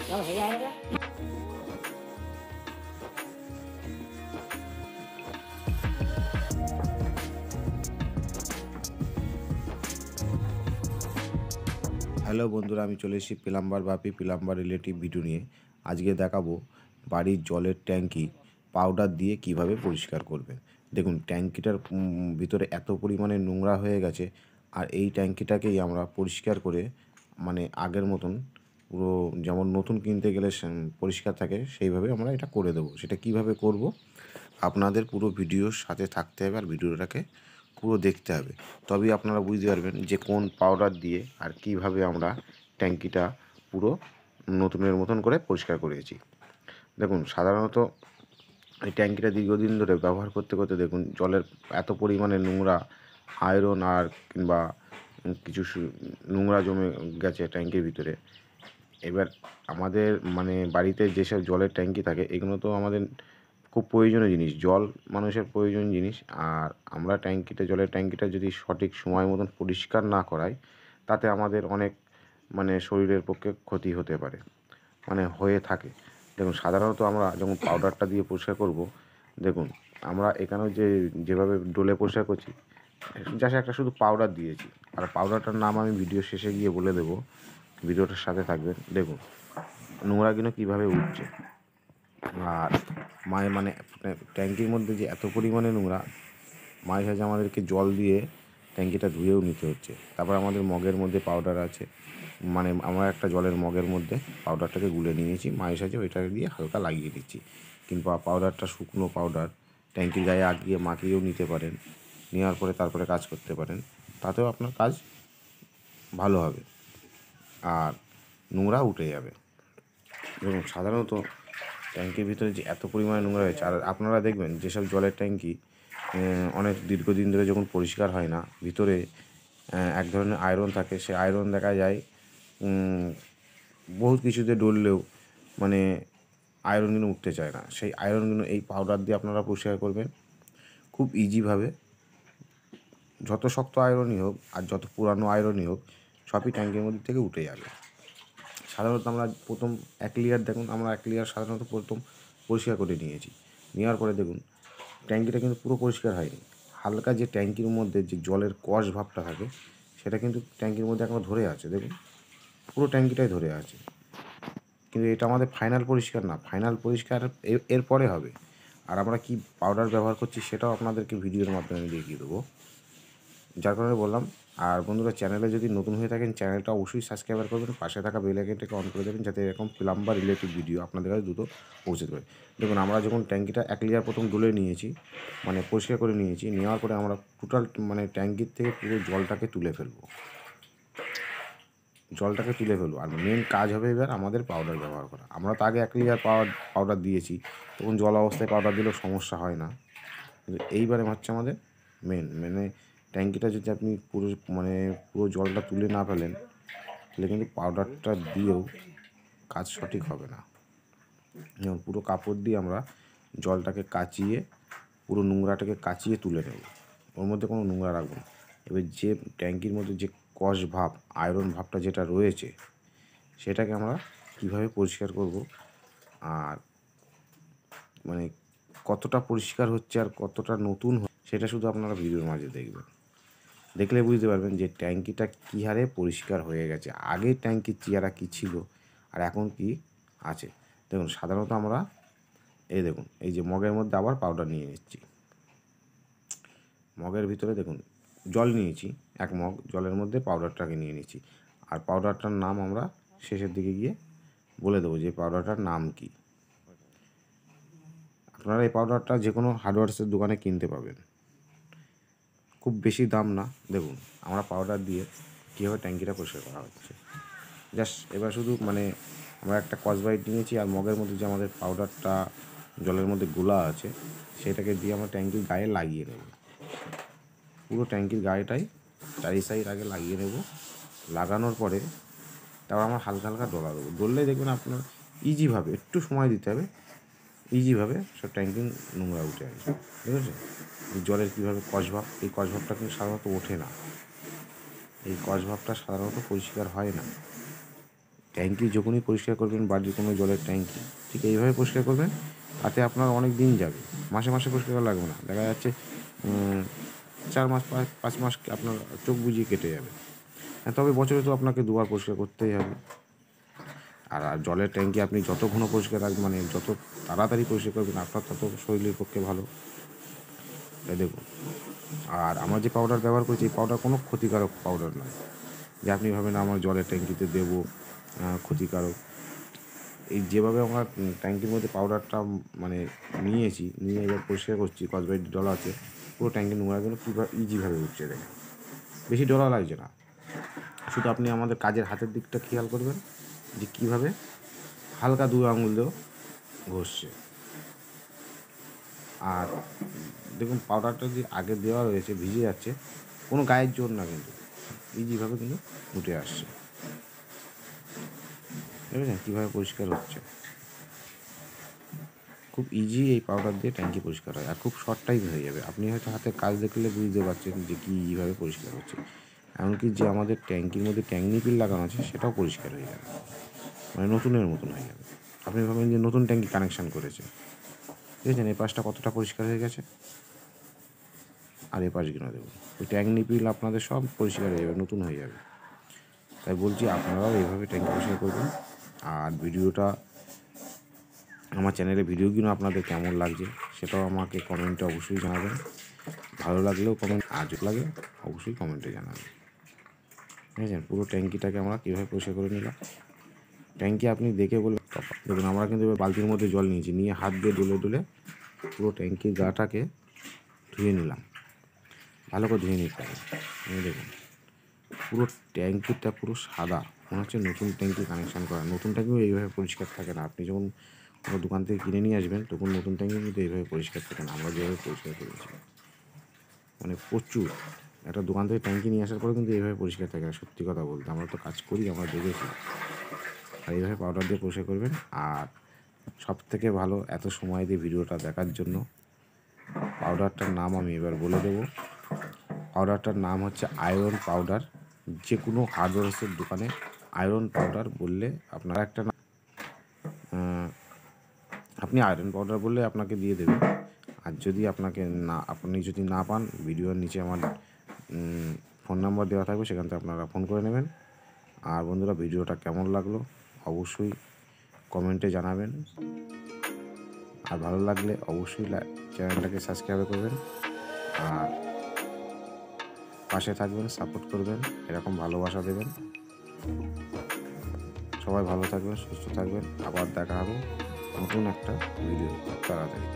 Hello বন্ধুরা, আমি চলে এসেছি প্লাম্বার রিলেটিভ ভিডিও নিয়ে। আজকে দেখাবো বাড়ির জলের ট্যাঙ্কি পাউডার দিয়ে কিভাবে পরিষ্কার করবেন। দেখুন, ট্যাঙ্কিটার ভিতরে এত পরিমাণে নোংরা হয়ে গেছে, আর এই ট্যাঙ্কিটাকেই আমরা পরিষ্কার করে মানে আগের মতন পুরো যেমন নতুন কিনতে গেলে পরিষ্কার থাকে সেইভাবে আমরা এটা করে দেবো। সেটা কিভাবে করব আপনাদের পুরো ভিডিওর সাথে থাকতে হবে, আর ভিডিওটাকে পুরো দেখতে হবে, তবেই আপনারা বুঝতে পারবেন যে কোন পাউডার দিয়ে আর কিভাবে আমরা ট্যাঙ্কিটা পুরো নতুনের মতন করে পরিষ্কার করেছি। দেখুন, সাধারণত এই ট্যাঙ্কিটা দীর্ঘদিন ধরে ব্যবহার করতে করতে দেখুন জলের এত পরিমাণে নোংরা, আয়রন আর কিংবা কিছু নোংরা জমে গেছে ট্যাঙ্কির ভিতরে। এবার আমাদের মানে বাড়িতে যেসব জলের ট্যাঙ্কি থাকে এগুলো তো আমাদের খুব প্রয়োজনীয় জিনিস, জল মানুষের প্রয়োজনীয় জিনিস। আর আমরা জলের ট্যাঙ্কিটা যদি সঠিক সময় মতন পরিষ্কার না করাই, তাতে আমাদের অনেক মানে শরীরের পক্ষে ক্ষতি হতে পারে, মানে হয়ে থাকে। দেখুন, সাধারণত আমরা যখন পাউডারটা দিয়ে পরিষ্কার করব, দেখুন আমরা এখানেও যেভাবে ডোলে পরিষ্কার করছি, জাস্ট একটা শুধু পাউডার দিয়েছি। আর পাউডারটার নাম আমি ভিডিও শেষে গিয়ে বলে দেবো, ভিডিওটার সাথে থাকবেন। দেখুন নোংরাগুলো কীভাবে উঠছে, আর মানে ট্যাঙ্কির মধ্যে যে এত পরিমাণে নোংরা, মাঝে সাঝে আমাদেরকে জল দিয়ে ট্যাঙ্কিটা ধুয়েও নিতে হচ্ছে। তারপর আমাদের মগের মধ্যে পাউডার আছে, মানে আমরা একটা জলের মগের মধ্যে পাউডারটাকে গুলে নিয়েছি, মাঝে সাঝে ওইটা দিয়ে হালকা লাগিয়ে দিচ্ছি। কিংবা পাউডারটা শুকনো পাউডার ট্যাঙ্কির গায়ে আগিয়ে মাখিয়েও নিতে পারেন, নেওয়ার পরে তারপরে কাজ করতে পারেন, তাতেও আপনার কাজ ভালো হবে আর নোংরা উঠে যাবে। এবং সাধারণত ট্যাঙ্কির ভিতরে যে এত পরিমাণে নোংরা হয়েছে, আর আপনারা দেখবেন যেসব জলের ট্যাঙ্কি অনেক দীর্ঘদিন ধরে যখন পরিষ্কার হয় না, ভিতরে এক ধরনের আয়রন থাকে, সে আয়রন দেখা যায় বহুত কিছুতে ডললেও মানে আয়রনগুলো উঠতে চায় না। সেই আয়রনগুলো এই পাউডার দিয়ে আপনারা পরিষ্কার করবেন খুব ইজিভাবে। যত শক্ত আয়রনই হোক আর যত পুরানো আয়রনই হোক, সবই ট্যাঙ্কির মধ্যে থেকে উঠে যাবে। সাধারণত আমরা প্রথম 1 লেয়ার দেখুন, আমরা 1 লেয়ার সাধারণত প্রথম পরিষ্কার করে নিয়েছি। নেওয়ার পরে দেখুন ট্যাঙ্কিটা কিন্তু পুরো পরিষ্কার হয়নি। হালকা যে ট্যাঙ্কির মধ্যে যে জলের কষ ভাবটা থাকে, সেটা কিন্তু ট্যাঙ্কির মধ্যে এখনও ধরে আছে। দেখুন পুরো ট্যাঙ্কিটাই ধরে আছে, কিন্তু এটা আমাদের ফাইনাল পরিষ্কার না। ফাইনাল পরিষ্কার এরপরে হবে। আর আমরা কি পাউডার ব্যবহার করছি সেটাও আপনাদেরকে ভিডিওর মাধ্যমে আমি দেখিয়ে দেবো, যার কারণে বললাম। আর বন্ধুরা, চ্যানেলে যদি নতুন হয়ে থাকেন চ্যানেলটা অবশ্যই সাবস্ক্রাইব করবেন, পাশে থাকা বেল আইকনটাকে অন করে দেবেন, যাতে এরকম প্লাম্বার রিলেটিভ ভিডিও আপনাদের কাছে দ্রুত পৌঁছতে পারে। দেখুন, আমরা যখন ট্যাঙ্কিটা 1 লেয়ার প্রথম ডলে নিয়েছি, মানে পরিষ্কার করে নিয়েছি, নেওয়ার পরে আমরা টোটাল মানে ট্যাঙ্কির থেকে পুরো জলটাকে তুলে ফেলবো। আর মেন কাজ হবে এবার আমাদের পাউডার ব্যবহার করা। আমরা তো আগে 1 লেয়ার পাউডার দিয়েছি, তখন জল অবস্থায় পাউডার দিলেও সমস্যা হয় না। কিন্তু এইবারে হচ্ছে আমাদের মানে ট্যাঙ্কিটা যদি আপনি পুরো জলটা তুলে না ফেলেন, তাহলে কিন্তু পাউডারটা দিয়েও কাজ সঠিক হবে না। যেমন পুরো কাপড় দিয়ে আমরা জলটাকে কাচিয়ে, পুরো নোংরাটাকে কাচিয়ে তুলে নেব, ওর মধ্যে কোনো নোংরা রাখবো না। এবার যে ট্যাঙ্কির মধ্যে যে কষ ভাব, আয়রন ভাবটা যেটা রয়েছে, সেটাকে আমরা কীভাবে পরিষ্কার করব, আর মানে কতটা পরিষ্কার হচ্ছে আর কতটা নতুন সেটা শুধু আপনারা ভিডিওর মাঝে দেখবেন। দেখলে বুঝতে পারবেন যে ট্যাঙ্কিটা কী হারে পরিষ্কার হয়ে গেছে, আগে ট্যাঙ্কির চেহারা কী ছিল আর এখন কি আছে। দেখুন, সাধারণত আমরা দেখুন এই যে মগের মধ্যে আবার পাউডার নিয়ে নিচ্ছি। মগের ভিতরে দেখুন জল নিয়েছি, 1 মগ জলের মধ্যে পাউডারটাকে নিয়ে নিচ্ছি। আর পাউডারটার নাম আমরা শেষের দিকে গিয়ে বলে দেবো যে পাউডারটার নাম কী। আপনারা এই পাউডারটা যে কোনো হার্ডওয়্যার্সের দোকানে কিনতে পাবেন, খুব বেশি দাম না। দেখুন আমরা পাউডার দিয়ে কীভাবে ট্যাঙ্কিটা পরিষ্কার করা হচ্ছে। জাস্ট এবার শুধু আমরা একটা স্কচব্রাইট নিয়েছি, আর মগের মধ্যে যে আমাদের পাউডারটা জলের মধ্যে গোলা আছে, সেটাকে দিয়ে আমরা ট্যাঙ্কির গায়ে লাগিয়ে নেব। পুরো ট্যাঙ্কির গায়েটাই চারি সাইড আগে লাগিয়ে নেব। লাগানোর পরে তারপর আমরা হালকা হালকা ডলা দেবো। ডললেই দেখবেন আপনার ইজিভাবে, একটু সময় দিতে হবে, ইজিভাবে সব ট্যাঙ্কির নোংরা উঠে আসবে। ঠিক আছে? জলের কীভাবে কষভাব, এই কষভাবটা কিন্তু সাধারণত ওঠে না, এই কষভাবটা সাধারণত পরিষ্কার হয় না। ট্যাঙ্কি যখনই পরিষ্কার করবেন, বাড়ির কোনো জলের ট্যাঙ্কি ঠিক এইভাবে পরিষ্কার করবেন, তাতে আপনার অনেক দিন যাবে। মাসে মাসে পরিষ্কার করা লাগবে না। দেখা যাচ্ছে 4 মাস 5 মাস আপনার চোখ বুজিয়ে কেটে যাবে। তবে বছরে তো আপনাকে 2 বার পরিষ্কার করতেই হবে। আর জলের ট্যাঙ্কি আপনি যত ঘন পরিষ্কার রাখবেন, মানে যত তাড়াতাড়ি পরিষ্কার করবেন, আপনার তত শরীরের পক্ষে ভালো। তাই দেখুন, আর আমরা যে পাউডার ব্যবহার করছি, এই পাউডার কোনো ক্ষতিকারক পাউডার নয় যে আপনি ভাবেন আমার জলের ট্যাঙ্কিতে দেবো ক্ষতিকারক। এই যেভাবে আমরা ট্যাঙ্কির মধ্যে পাউডারটা মানে নিয়ে এবার পরিষ্কার করছি, কসবাইট ডলা আছে, পুরো ট্যাঙ্কির নোংরাগুলো কীভাবে ইজিভাবে উঠছে দেখেন। বেশি ডলা লাগছে না, শুধু আপনি আমাদের কাজের হাতের দিকটা খেয়াল করবেন যে কীভাবে হালকা 2 আঙুল দিয়েও ঘষছে। আর দেখুন পাউডারটা যে আগে দেওয়া রয়েছে ভিজে যাচ্ছে, কোনো গায়ের জোর না, কিন্তু ইজিভাবে কিন্তু উঠে আসছে। বুঝলেন কীভাবে পরিষ্কার হচ্ছে? খুব ইজি এই পাউডার দিয়ে ট্যাঙ্কি পরিষ্কার হয়, আর খুব শর্ট টাইম হয়ে যাবে। আপনি হয়তো হাতে কাজ দেখলে বুঝতে পারছেন যে কীভাবে পরিষ্কার হচ্ছে। এমনকি যে আমাদের ট্যাঙ্কির মধ্যে ট্যাঙ্ক নিপিল লাগানো আছে সেটাও পরিষ্কার হয়ে যাবে, মানে নতুনের মতন হয়ে যাবে। আপনি ভাবেন যে নতুন ট্যাঙ্কি কানেকশান করেছে, দেখেছেন এই পাশটা কতটা পরিষ্কার হয়ে গেছে, আর এই পাশগুলো দেখুন, ওই ট্যাঙ্ক নিপিল আপনাদের সব পরিষ্কার হয়ে যাবে, নতুন হয়ে যাবে। তাই বলছি আপনারাও এইভাবে ট্যাঙ্কি পরিষ্কার করবেন। আর ভিডিওটা, আমার চ্যানেলে ভিডিওগুলো আপনাদের কেমন লাগছে সেটাও আমাকে কমেন্টে অবশ্যই জানাবেন। ভালো লাগলেও কমেন্ট, আর যদি লাগে অবশ্যই কমেন্টে জানাবেন। বুঝেছেন পুরো ট্যাঙ্কিটাকে আমরা কীভাবে পরিষ্কার করে নিলাম। ট্যাঙ্কি আপনি দেখে বলবেন দেখুন, আমরা কিন্তু এবার বালতির মধ্যে জল নিয়েছি, নিয়ে হাত দিয়ে ডলে পুরো ট্যাঙ্কির গাটাকে ধুয়ে নিলাম, ভালো করে ধুয়ে নিতে হবে। দেখুন পুরো ট্যাঙ্কিটা পুরো সাদা, মনে হচ্ছে নতুন ট্যাঙ্কি কানেকশান করা। নতুন ট্যাঙ্কিও এইভাবে পরিষ্কার থাকে না, আপনি যখন কোনো দোকান থেকে কিনে নিয়ে আসবেন তখন নতুন ট্যাঙ্কি কিন্তু এইভাবে পরিষ্কার থাকে না। আমরা যেভাবে পরিষ্কার করেছি মানে প্রচুর, একটা দোকান থেকে ট্যাঙ্কি নিয়ে আসার পরে কিন্তু এইভাবে পরিষ্কার থাকে না। সত্যি কথা বলতে আমরা তো কাজ করি, আমরা দেখেছি। আর এইভাবে পাউডার দিয়ে পরিষ্কার করবেন। আর সব থেকে ভালো, এত সময় দিয়ে ভিডিওটা দেখার জন্য, পাউডারটার নাম আমি এবার বলে দেবো। পাউডারটার নাম হচ্ছে আয়রন পাউডার। যে কোনো হার্ডওয়্যার্সের দোকানে আয়রন পাউডার বললে আপনারা একটা আপনি আয়রন পাউডার বললে আপনাকে দিয়ে দেবে। আর যদি আপনি যদি না পান, ভিডিওর নিচে আমার ফোন নাম্বার দেওয়া থাকবে, সেখান থেকে আপনারা ফোন করে নেবেন। আর বন্ধুরা, ভিডিওটা কেমন লাগলো অবশ্যই কমেন্টে জানাবেন। আর ভালো লাগলে অবশ্যই চ্যানেলটাকে সাবস্ক্রাইব করবেন, আর পাশে থাকবেন, সাপোর্ট করবেন, এরকম ভালোবাসা দেবেন। সবাই ভালো থাকবেন, সুস্থ থাকবেন। আবার দেখা হবে নতুন একটা ভিডিও তাড়াতাড়ি।